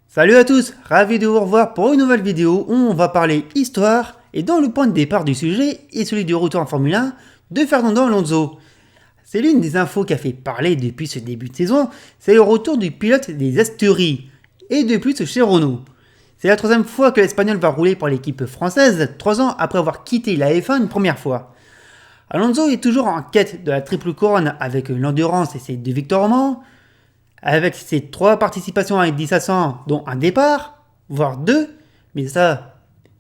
Salut à tous, ravi de vous revoir pour une nouvelle vidéo où on va parler histoire et dont le point de départ du sujet est celui du retour en Formule 1 de Fernando Alonso. C'est l'une des infos qui a fait parler depuis ce début de saison, c'est le retour du pilote des Asturies et de plus chez Renault. C'est la troisième fois que l'Espagnol va rouler pour l'équipe française, 3 ans après avoir quitté la F1 une première fois. Alonso est toujours en quête de la triple couronne avec l'endurance et ses 2 victoires au Mans, avec ses 3 participations à Indy 500, dont un départ, voire 2, mais ça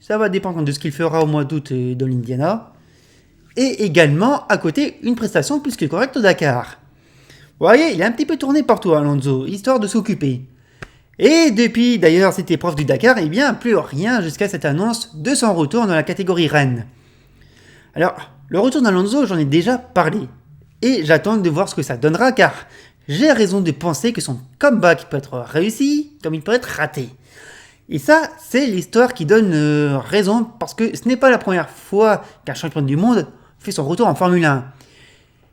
va dépendre de ce qu'il fera au mois d'août dans l'Indiana. Et également, à côté, une prestation plus que correcte au Dakar. Vous voyez, il a un petit peu tourné partout Alonso, histoire de s'occuper. Et depuis d'ailleurs cette épreuve du Dakar, eh bien, plus rien jusqu'à cette annonce de son retour dans la catégorie Rennes. Alors, le retour d'Alonso, j'en ai déjà parlé. Et j'attends de voir ce que ça donnera car j'ai raison de penser que son comeback peut être réussi comme il peut être raté. Et ça, c'est l'histoire qui donne raison parce que ce n'est pas la première fois qu'un champion du monde fait son retour en Formule 1.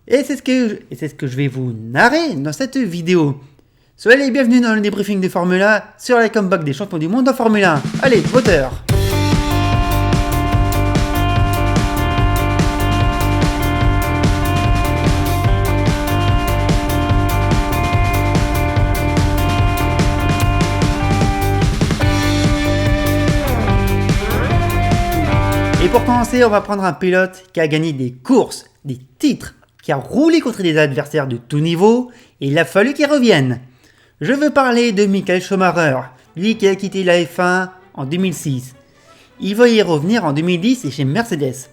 Et c'est ce que je vais vous narrer dans cette vidéo. Soyez les bienvenus dans le débriefing de Formule 1 sur les comebacks des champions du monde en Formule 1. Allez, moteur! Et pour commencer, on va prendre un pilote qui a gagné des courses, des titres, qui a roulé contre des adversaires de tout niveau, et il a fallu qu'il revienne. Je veux parler de Michael Schumacher, lui qui a quitté la F1 en 2006. Il va y revenir en 2010 et chez Mercedes.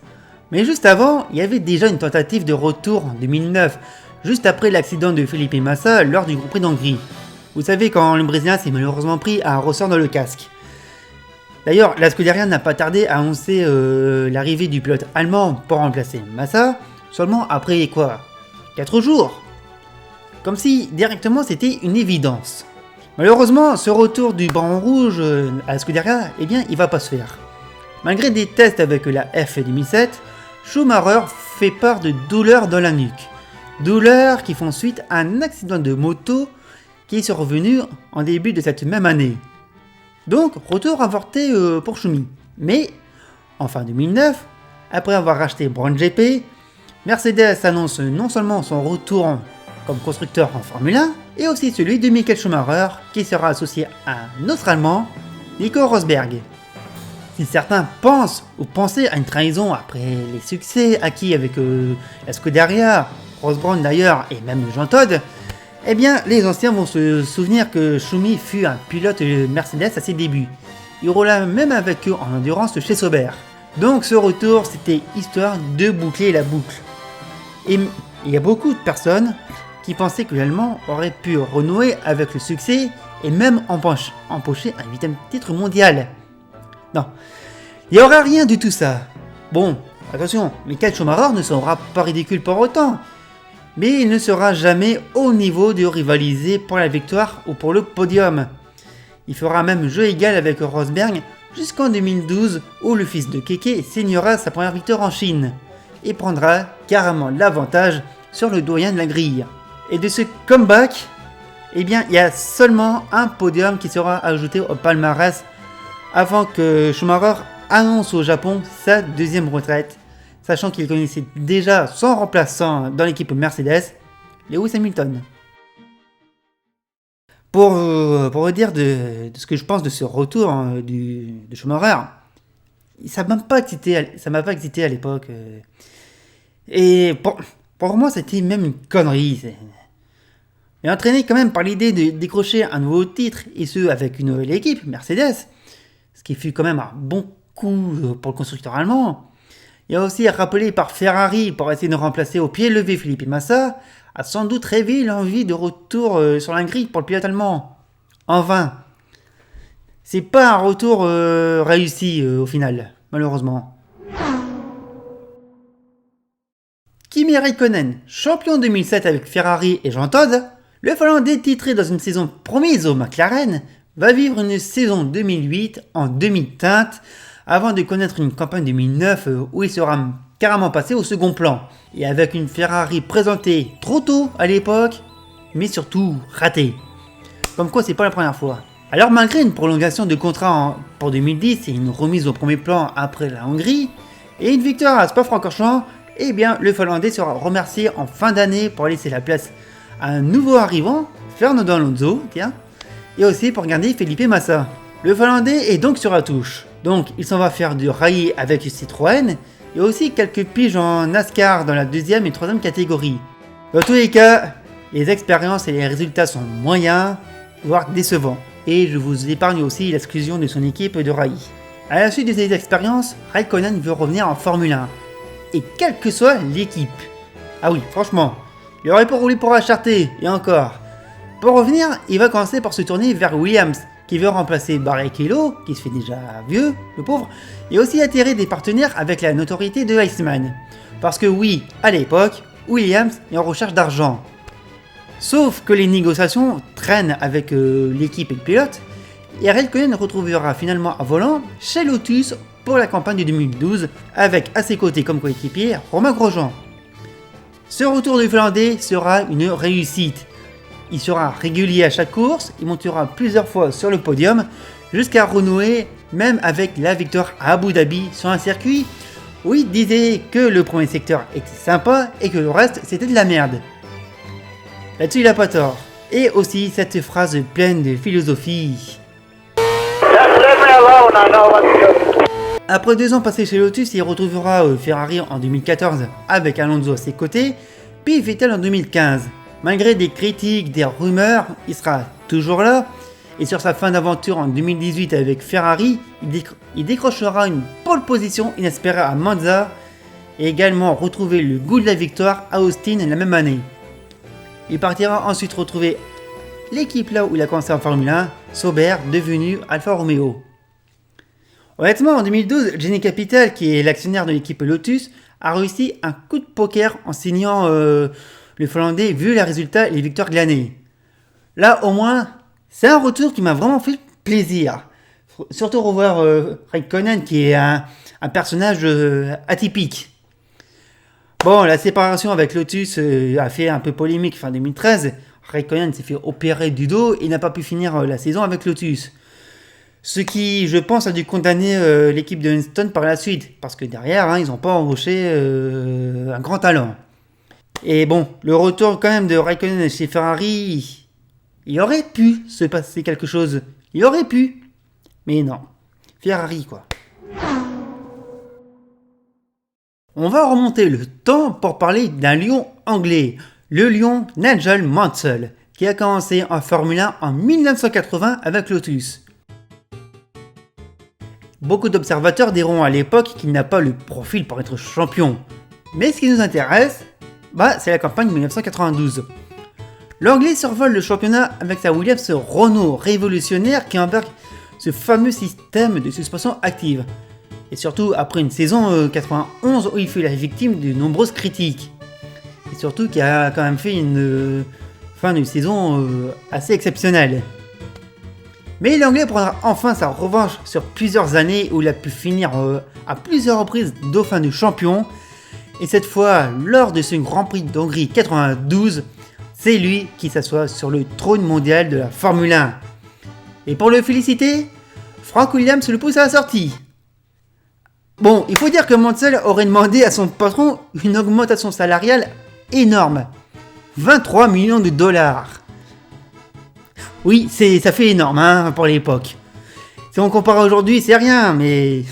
Mais juste avant, il y avait déjà une tentative de retour en 2009, juste après l'accident de Felipe Massa lors du Grand Prix d'Hongrie. Vous savez, quand le Brésilien s'est malheureusement pris à un ressort dans le casque. D'ailleurs, la Scuderia n'a pas tardé à annoncer l'arrivée du pilote allemand pour remplacer Massa, seulement après 4 jours. Comme si directement c'était une évidence. Malheureusement, ce retour du Baron Rouge à la Scuderia, eh bien, il va pas se faire. Malgré des tests avec la F 2007, Schumacher fait part de douleurs dans la nuque. Douleurs qui font suite à un accident de moto qui est survenu en début de cette même année. Donc, retour avorté pour Schumi. Mais, en fin 2009, après avoir racheté Brown GP, Mercedes annonce non seulement son retour comme constructeur en Formule 1, et aussi celui de Michael Schumacher, qui sera associé à un autre Allemand, Nico Rosberg. Si certains pensent ou pensaient à une trahison après les succès acquis avec la Scuderia, Ross Brown d'ailleurs, et même Jean Todt, eh bien, les anciens vont se souvenir que Schumi fut un pilote Mercedes à ses débuts. Il roula même avec eux en endurance chez Sauber. Donc ce retour, c'était histoire de boucler la boucle. Et il y a beaucoup de personnes qui pensaient que l'Allemand aurait pu renouer avec le succès et même empocher un 8e titre mondial. Non, il n'y aura rien de tout ça. Bon, attention, Michael Schumacher ne sera pas ridicule pour autant. Mais il ne sera jamais au niveau de rivaliser pour la victoire ou pour le podium. Il fera même jeu égal avec Rosberg jusqu'en 2012 où le fils de Keke signera sa première victoire en Chine et prendra carrément l'avantage sur le doyen de la grille. Et de ce comeback, eh bien, il y a seulement un podium qui sera ajouté au palmarès avant que Schumacher annonce au Japon sa 2e retraite. Sachant qu'il connaissait déjà son remplaçant dans l'équipe Mercedes, Lewis Hamilton. Pour vous dire de ce que je pense de ce retour de Schumacher, ça m'a pas excité à l'époque. Et pour moi, c'était même une connerie. Mais entraîné quand même par l'idée de décrocher un nouveau titre, et ce avec une nouvelle équipe, Mercedes, ce qui fut quand même un bon coup pour le constructeur allemand. Il a aussi rappelé par Ferrari pour essayer de remplacer au pied levé Felipe Massa, a sans doute réveillé l'envie de retour sur la grille pour le pilote allemand. En vain. C'est pas un retour réussi au final, malheureusement. Kimi Räikkönen, champion 2007 avec Ferrari et Jean Todt, le Finlandais titré dans une saison promise au McLaren, va vivre une saison 2008 en demi-teinte, avant de connaître une campagne 2009 où il sera carrément passé au second plan, et avec une Ferrari présentée trop tôt à l'époque, mais surtout ratée. Comme quoi c'est pas la première fois. Alors malgré une prolongation de contrat pour 2010 et une remise au premier plan après la Hongrie, et une victoire à Spa-Francorchamps, eh bien le Finlandais sera remercié en fin d'année pour laisser la place à un nouveau arrivant, Fernando Alonso, tiens, et aussi pour garder Felipe Massa. Le Finlandais est donc sur la touche, donc il s'en va faire du rallye avec Citroën, et aussi quelques piges en NASCAR dans la deuxième et troisième catégorie. Dans tous les cas, les expériences et les résultats sont moyens, voire décevants. Et je vous épargne aussi l'exclusion de son équipe de rallye. À la suite de ces expériences, Raikkonen veut revenir en Formule 1. Et quelle que soit l'équipe. Ah oui, franchement, il aurait pas roulé pour Acharté, et encore. Pour revenir, il va commencer par se tourner vers Williams, qui veut remplacer Barrichello, qui se fait déjà vieux, le pauvre, et aussi attirer des partenaires avec la notoriété de Iceman. Parce que oui, à l'époque, Williams est en recherche d'argent. Sauf que les négociations traînent avec l'équipe et le pilote, et Raikkonen retrouvera finalement un volant chez Lotus pour la campagne de 2012, avec à ses côtés comme coéquipier Romain Grosjean. Ce retour du Finlandais sera une réussite. Il sera régulier à chaque course, il montera plusieurs fois sur le podium, jusqu'à renouer même avec la victoire à Abu Dhabi sur un circuit où il disait que le premier secteur était sympa et que le reste c'était de la merde. Là-dessus il a pas tort. Et aussi cette phrase pleine de philosophie. Après 2 ans passés chez Lotus, il retrouvera Ferrari en 2014 avec Alonso à ses côtés, puis Vettel en 2015. Malgré des critiques, des rumeurs, il sera toujours là. Et sur sa fin d'aventure en 2018 avec Ferrari, il décrochera une pole position inespérée à Monza et également retrouver le goût de la victoire à Austin la même année. Il partira ensuite retrouver l'équipe là où il a commencé en Formule 1, Sauber, devenu Alfa Romeo. Honnêtement, en 2012, Jenny Capital, qui est l'actionnaire de l'équipe Lotus, a réussi un coup de poker en signant le Finlandais vu les résultats et les victoires glanées. Là, au moins, c'est un retour qui m'a vraiment fait plaisir. Surtout revoir Raikkonen, qui est un personnage atypique. Bon, la séparation avec Lotus a fait un peu polémique fin 2013. Raikkonen s'est fait opérer du dos et n'a pas pu finir la saison avec Lotus. Ce qui, je pense, a dû condamner l'équipe de Winston par la suite. Parce que derrière, ils n'ont pas embauché un grand talent. Et bon, le retour quand même de Raikkonen chez Ferrari, il aurait pu se passer quelque chose. Il aurait pu. Mais non. Ferrari, quoi. On va remonter le temps pour parler d'un lion anglais. Le lion Nigel Mansell, qui a commencé en Formule 1 en 1980 avec Lotus. Beaucoup d'observateurs diront à l'époque qu'il n'a pas le profil pour être champion. Mais ce qui nous intéresse, c'est la campagne 1992. L'Anglais survole le championnat avec sa Williams Renault révolutionnaire qui embarque ce fameux système de suspension active. Et surtout après une saison 91 où il fut la victime de nombreuses critiques. Et surtout qui a quand même fait une fin de saison assez exceptionnelle. Mais l'Anglais prendra enfin sa revanche sur plusieurs années où il a pu finir à plusieurs reprises dauphin de champion. Et cette fois, lors de ce Grand Prix d'Hongrie 92, c'est lui qui s'assoit sur le trône mondial de la Formule 1. Et pour le féliciter, Frank Williams le pousse à la sortie. Bon, il faut dire que Mansell aurait demandé à son patron une augmentation salariale énorme. 23 millions de dollars. Oui, ça fait énorme pour l'époque. Si on compare aujourd'hui, c'est rien, mais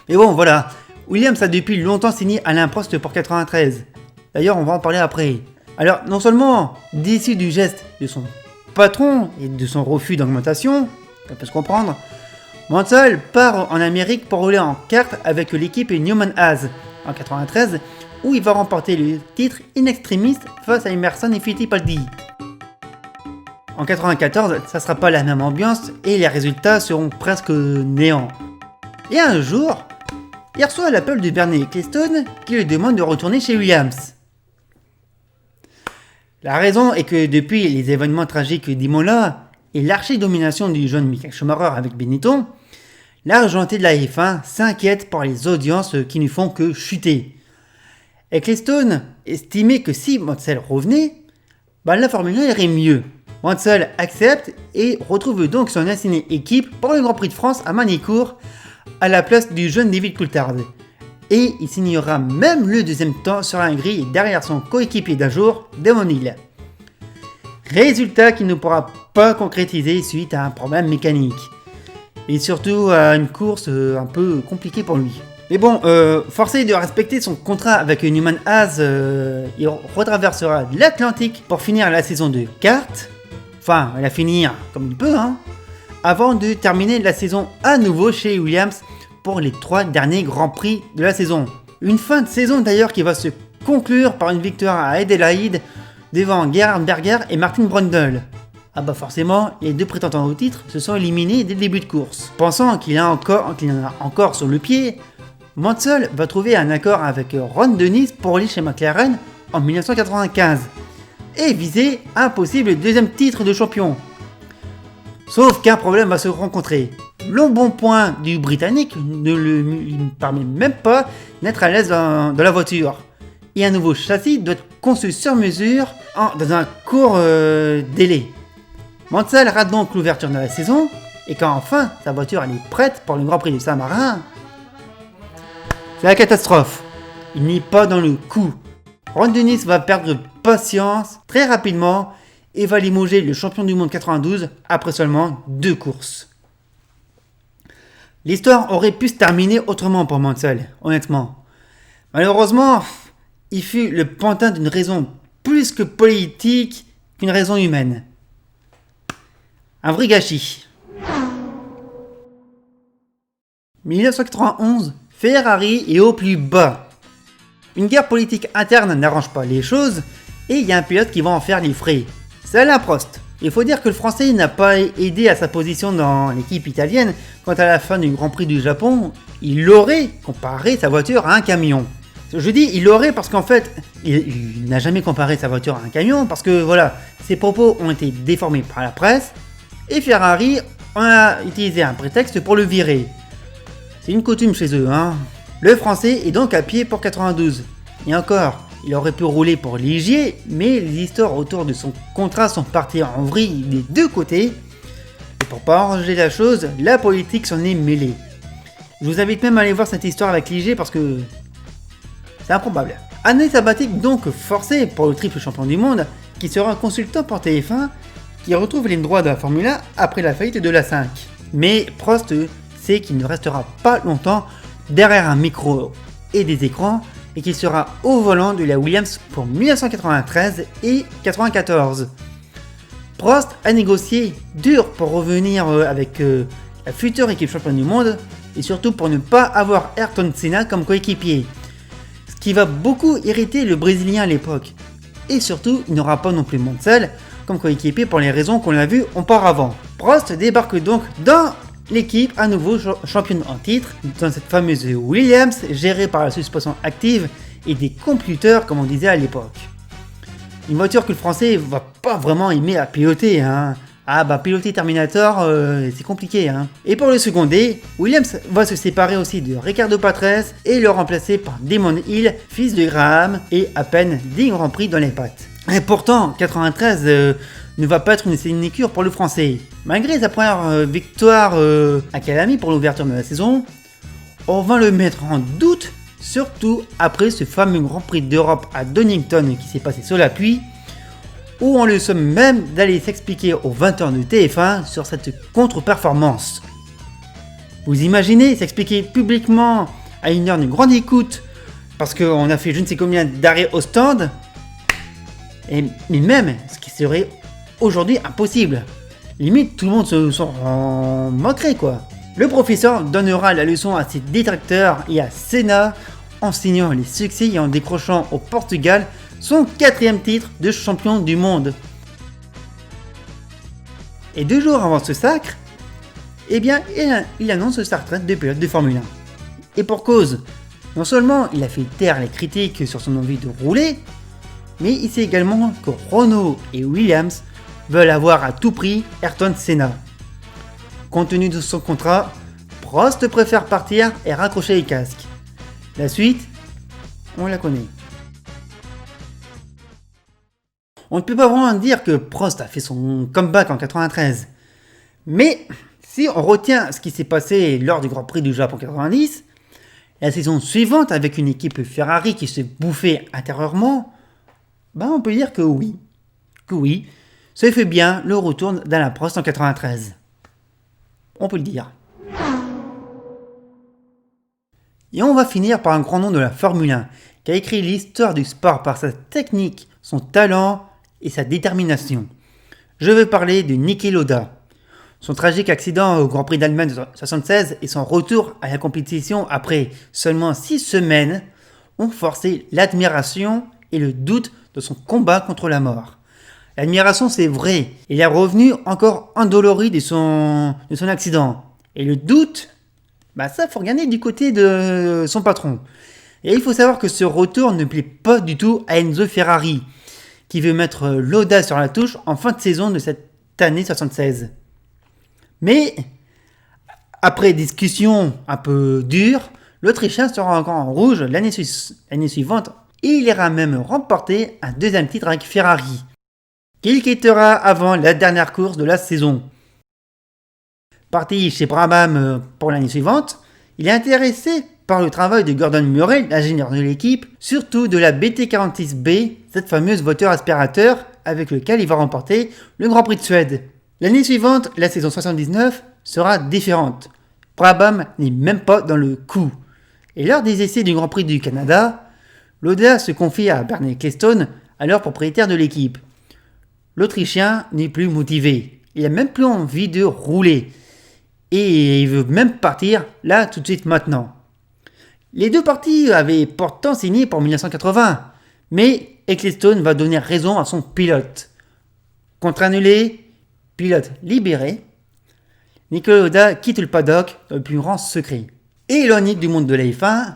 bon, voilà. Williams a depuis longtemps signé Alain Prost pour 93. D'ailleurs, on va en parler après. Alors, non seulement déçu du geste de son patron et de son refus d'augmentation, ça peut se comprendre, Mansell part en Amérique pour rouler en kart avec l'équipe Newman Haas en 93, où il va remporter le titre in extremis face à Emerson et Fittipaldi. En 94, ça sera pas la même ambiance et les résultats seront presque néants. Et un jour, il reçoit l'appel de Bernie Ecclestone qui lui demande de retourner chez Williams. La raison est que depuis les événements tragiques d'Imola et l'archi-domination du jeune Michael Schumacher avec Benetton, l'argenté de la F1 s'inquiète pour les audiences qui ne font que chuter. Ecclestone estimait que si Mansell revenait, la Formule 1 irait mieux. Mansell accepte et retrouve donc son ancienne équipe pour le Grand Prix de France à Manicourt à la place du jeune David Coulthard. Et il signera même le deuxième temps sur la grille derrière son coéquipier d'un jour, Damon Hill. Résultat qu'il ne pourra pas concrétiser suite à un problème mécanique. Et surtout à une course un peu compliquée pour lui. Mais bon, forcé de respecter son contrat avec Newman Haas, il retraversera l'Atlantique pour finir la saison de kart. Enfin, la finir comme il peut, hein. Avant de terminer la saison à nouveau chez Williams pour les 3 derniers Grands Prix de la saison. Une fin de saison d'ailleurs qui va se conclure par une victoire à Adelaide devant Gerhard Berger et Martin Brundle. Ah bah forcément, les 2 prétendants au titre se sont éliminés dès le début de course. Pensant qu'il en a encore sur le pied, Mansell va trouver un accord avec Ron Dennis pour aller chez McLaren en 1995 et viser un possible deuxième titre de champion. Sauf qu'un problème va se rencontrer. Le bon point du Britannique ne lui permet même pas d'être à l'aise dans la voiture. Et un nouveau châssis doit être conçu sur mesure dans un court délai. Mansell rate donc l'ouverture de la saison, et quand enfin sa voiture elle est prête pour le Grand Prix du Saint-Marin, c'est la catastrophe. Il n'est pas dans le coup. Ron Dennis va perdre patience très rapidement et va limoger le champion du monde 92 après seulement 2 courses. L'histoire aurait pu se terminer autrement pour Mansell, honnêtement. Malheureusement, il fut le pantin d'une raison plus que politique qu'une raison humaine. Un vrai gâchis. 1991, Ferrari est au plus bas. Une guerre politique interne n'arrange pas les choses et il y a un pilote qui va en faire les frais. C'est Alain Prost. Il faut dire que le Français n'a pas aidé à sa position dans l'équipe italienne quand à la fin du Grand Prix du Japon, il aurait comparé sa voiture à un camion. Je dis il aurait parce qu'en fait, il n'a jamais comparé sa voiture à un camion parce que voilà, ses propos ont été déformés par la presse et Ferrari en a utilisé un prétexte pour le virer. C'est une coutume chez eux, hein. Le Français est donc à pied pour 92. Et encore, il aurait pu rouler pour Ligier, mais les histoires autour de son contrat sont parties en vrille des 2 côtés. Et pour pas arranger la chose, la politique s'en est mêlée. Je vous invite même à aller voir cette histoire avec Ligier parce que c'est improbable. Année sabbatique donc forcée pour le triple champion du monde, qui sera consultant pour TF1, qui retrouve les droits de la Formule 1 après la faillite de la 5. Mais Prost sait qu'il ne restera pas longtemps derrière un micro et des écrans et qu'il sera au volant de la Williams pour 1993 et 1994. Prost a négocié dur pour revenir avec la future équipe championne du monde et surtout pour ne pas avoir Ayrton Senna comme coéquipier. Ce qui va beaucoup irriter le Brésilien à l'époque. Et surtout, il n'aura pas non plus Mansell comme coéquipier pour les raisons qu'on a vues auparavant. Prost débarque donc dans l'équipe à nouveau championne en titre dans cette fameuse Williams gérée par la suspension active et des computers comme on disait à l'époque. Une voiture que le Français va pas vraiment aimer à piloter, hein. Ah bah piloter Terminator c'est compliqué, hein. Et pour le seconder, Williams va se séparer aussi de Riccardo Patrese et le remplacer par Damon Hill, fils de Graham et à peine 10 Grands Prix dans les pattes. Et pourtant 93 ne va pas être une sinécure pour le Français. Malgré sa première victoire à Calami pour l'ouverture de la saison, on va le mettre en doute, surtout après ce fameux Grand Prix d'Europe à Donington qui s'est passé sous la pluie, où on le somme même d'aller s'expliquer aux 20h de TF1 sur cette contre-performance. Vous imaginez s'expliquer publiquement à une heure d'une grande écoute parce qu'on a fait je ne sais combien d'arrêts au stand, mais même ce qui serait aujourd'hui impossible. Limite tout le monde s'en moquerait quoi. Le professeur donnera la leçon à ses détracteurs et à Senna en signant les succès et en décrochant au Portugal son 4e titre de champion du monde. Et 2 jours avant ce sacre, eh bien il annonce sa retraite de pilote de Formule 1. Et pour cause, non seulement il a fait taire les critiques sur son envie de rouler, mais il sait également que Renault et Williams veulent avoir à tout prix Ayrton Senna. Compte tenu de son contrat, Prost préfère partir et raccrocher les casques. La suite, on la connaît. On ne peut pas vraiment dire que Prost a fait son comeback en 93. Mais si on retient ce qui s'est passé lors du Grand Prix du Japon 90, la saison suivante avec une équipe Ferrari qui se bouffait intérieurement, on peut dire que oui, ça fait bien le retour d'Alain Prost en 93. On peut le dire. Et on va finir par un grand nom de la Formule 1, qui a écrit l'histoire du sport par sa technique, son talent et sa détermination. Je veux parler de Niki Lauda. Son tragique accident au Grand Prix d'Allemagne de 1976 et son retour à la compétition après seulement 6 semaines ont forcé l'admiration et le doute de son combat contre la mort. L'admiration, c'est vrai, il est revenu encore endolori de son accident. Et le doute, ça faut regarder du côté de son patron. Et il faut savoir que ce retour ne plaît pas du tout à Enzo Ferrari, qui veut mettre Lauda sur la touche en fin de saison de cette année 76. Mais, après discussion un peu dure, l'Autrichien sera encore en rouge l'année suivante et il ira même remporter un deuxième titre avec Ferrari, qu'il quittera avant la dernière course de la saison. Parti chez Brabham pour l'année suivante, il est intéressé par le travail de Gordon Murray, l'ingénieur de l'équipe, surtout de la BT46B, cette fameuse voiture aspirateur avec lequel il va remporter le Grand Prix de Suède. L'année suivante, la saison 79, sera différente. Brabham n'est même pas dans le coup. Et lors des essais du Grand Prix du Canada, Lauda se confie à Bernie Ecclestone, alors propriétaire de l'équipe. L'Autrichien n'est plus motivé. Il n'a même plus envie de rouler. Et il veut même partir là tout de suite maintenant. Les deux parties avaient pourtant signé pour 1980, mais Ecclestone va donner raison à son pilote. Contrat annulé, pilote libéré, Niki Lauda quitte le paddock dans le plus grand secret. Éloigné du monde de la F1,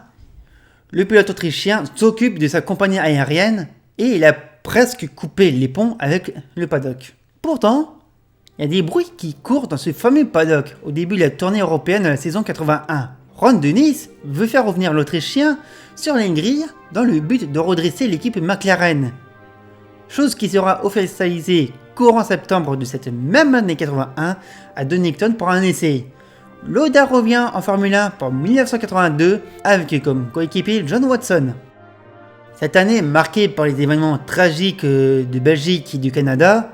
le pilote autrichien s'occupe de sa compagnie aérienne et il a presque coupé les ponts avec le paddock. Pourtant, il y a des bruits qui courent dans ce fameux paddock au début de la tournée européenne de la saison 81. Ron Dennis veut faire revenir l'Autrichien sur la grille dans le but de redresser l'équipe McLaren. Chose qui sera officialisée courant septembre de cette même année 81 à Donington pour un essai. Lauda revient en Formule 1 pour 1982 avec comme coéquipier John Watson. Cette année marquée par les événements tragiques de Belgique et du Canada,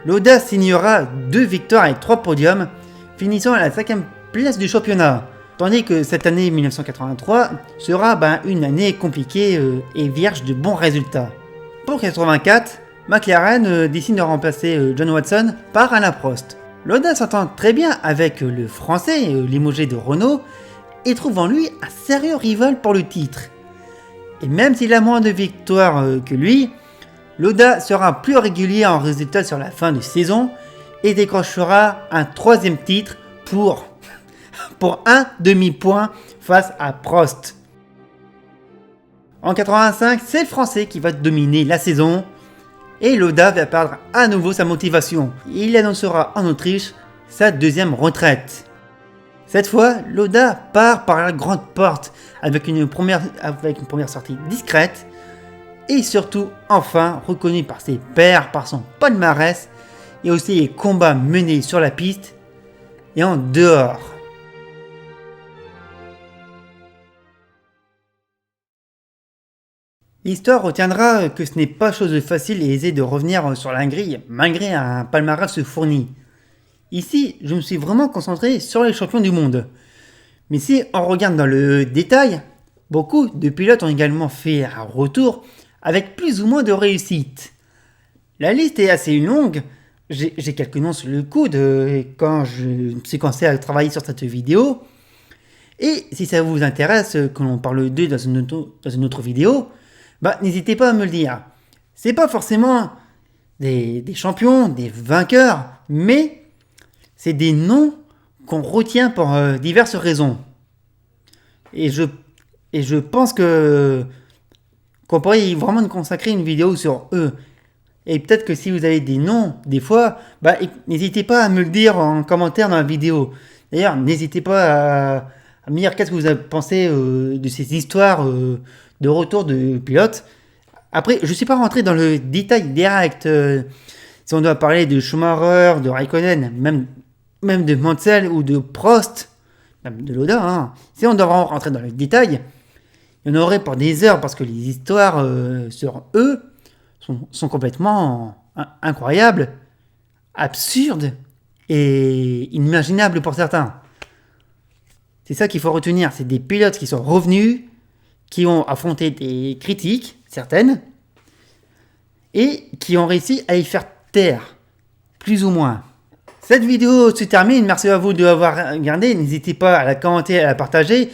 Lauda signera 2 victoires et 3 podiums, finissant à la 5e place du championnat. Tandis que cette année 1983 sera une année compliquée et vierge de bons résultats. Pour 1984, McLaren décide de remplacer John Watson par Alain Prost. Lauda s'entend très bien avec le français limogé de Renault et trouve en lui un sérieux rival pour le titre. Et même s'il a moins de victoires que lui, Lauda sera plus régulier en résultats sur la fin de saison et décrochera un 3e titre pour un demi-point face à Prost. En 85, c'est le Français qui va dominer la saison et Lauda va perdre à nouveau sa motivation. Il annoncera en Autriche sa 2e retraite. Cette fois, Lauda part par la grande porte avec une première sortie discrète et surtout enfin reconnu par ses pairs, par son palmarès et aussi les combats menés sur la piste et en dehors. L'histoire retiendra que ce n'est pas chose facile et aisée de revenir sur la grille malgré un palmarès fourni. Ici, je me suis vraiment concentré sur les champions du monde. Mais si on regarde dans le détail, beaucoup de pilotes ont également fait un retour avec plus ou moins de réussite. La liste est assez longue, j'ai quelques noms sur le coude quand je me suis commencé à travailler sur cette vidéo. Et si ça vous intéresse que l'on parle d'eux dans une autre vidéo, n'hésitez pas à me le dire. C'est pas forcément des champions, des vainqueurs, mais c'est des noms qu'on retient pour diverses raisons. Et je pense qu'on pourrait vraiment consacrer une vidéo sur eux. Et peut-être que si vous avez des noms, des fois, n'hésitez pas à me le dire en commentaire dans la vidéo. D'ailleurs, n'hésitez pas à me dire qu'est-ce que vous avez pensé de ces histoires de retour de pilotes Après, je ne suis pas rentré dans le détail direct. Si on doit parler de Schumacher, de Raikkonen, même de Mansell ou de Prost, même de Lauda, hein. Si on doit rentrer dans le détail, il y en aurait pour des heures parce que les histoires sur eux sont complètement incroyables, absurdes et inimaginables pour certains. C'est ça qu'il faut retenir, c'est des pilotes qui sont revenus, qui ont affronté des critiques, certaines, et qui ont réussi à y faire taire, plus ou moins. Cette vidéo se termine, merci à vous de l'avoir regardé, n'hésitez pas à la commenter, à la partager,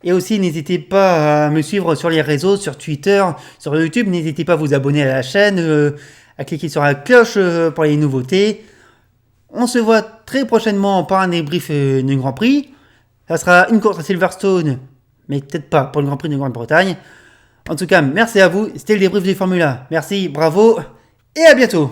et aussi n'hésitez pas à me suivre sur les réseaux, sur Twitter, sur YouTube, n'hésitez pas à vous abonner à la chaîne, à cliquer sur la cloche pour les nouveautés. On se voit très prochainement pour un débrief du Grand Prix. Ça sera une course à Silverstone, mais peut-être pas pour le Grand Prix de Grande-Bretagne. En tout cas, merci à vous, c'était le débrief du Formule 1. Merci, bravo, et à bientôt.